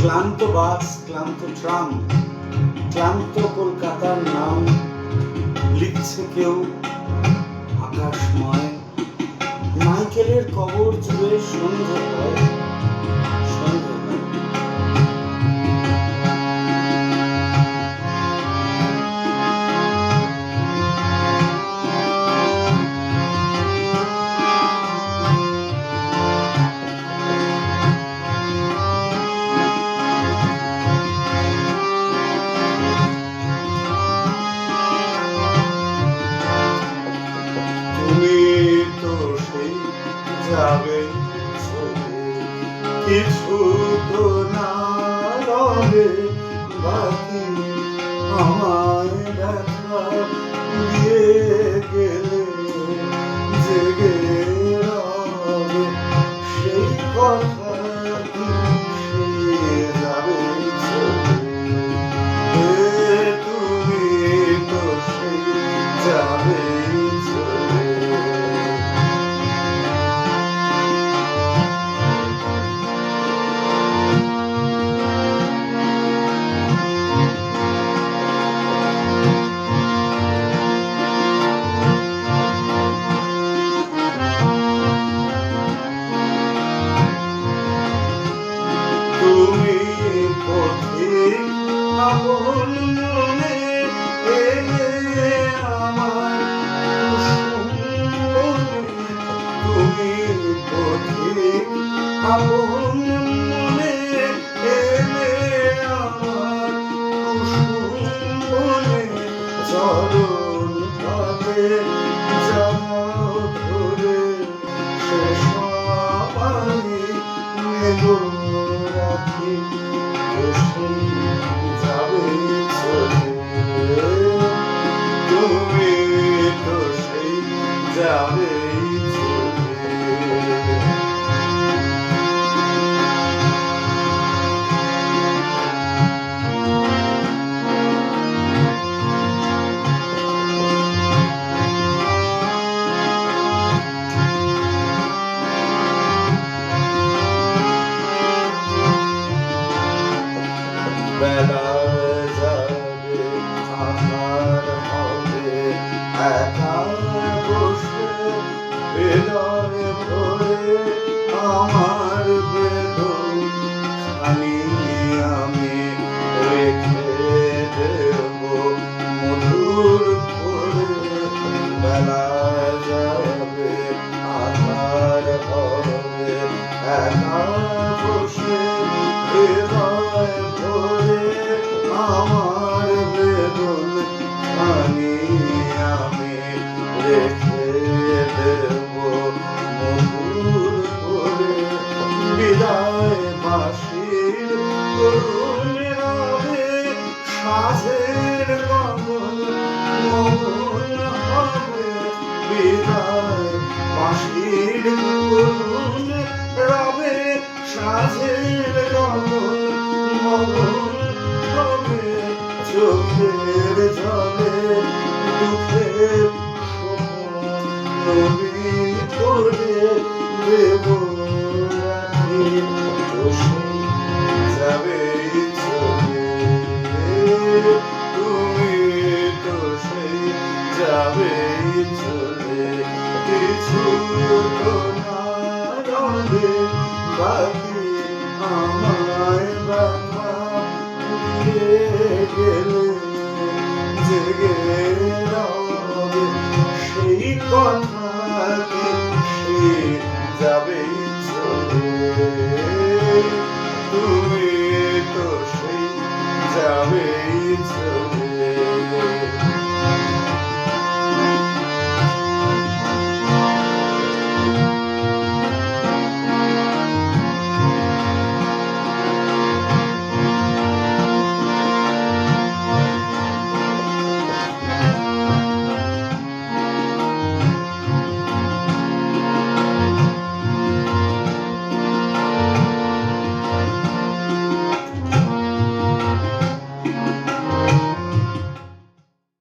ক্লান্ত বাস, ক্লান্ত ট্রাম, ক্লান্ত কলকাতার নাম লিখছে কেউ আকাশময়। মাইকেলের কবর জুড়ে সন্ধে হয়, সন্ধে হয়। তুমি তো সেই যাবে চলে, কিছু তো না রবে বাকি, আমায় ব্যথা দিয়ে গেলে জেগে রবে সেই কথা কি সে যাবে চলে। তুমি তো সেই যাবে চলে। তুমি পথিক আপন মনে এলে আমার কুসুম বনে। তুমি পথিক আপন মনে এলে আমার কুসুম বনে। চরণ পাবে যাও ধরে শেষ আমি নেব রাখি, যাবে চলে। তুমি তো সেই যাবে চলে। বেলা যাবে আধার হবে, একা বসে হৃদয় ভরে আমার বেদন খানি আমি রেখে দেব মধুর করে। বেলা যাবে আধার হবে, একা বসে হৃদয় ভরে আমার বেদন খানি আমি রেখে দেব মধুর করে। বিদায় বাঁশির করুণ রবে, সাজের গগন মগন হবে। বিদায় বাঁশির করুণ রবে, সাজের গগন মগন হবে। চোখের জলে দুঃখের নবীন করে দেব রাখি, বসে যাবে চলে। তুমি তো সেই যাবে চলে, কিছু তো না রবে বাকি, আমায় ব্যথা দিয়ে গেলে জেগে রবে সেই কথা কি সে যাবে চলে। তুমি তো সেই যাবে চলে।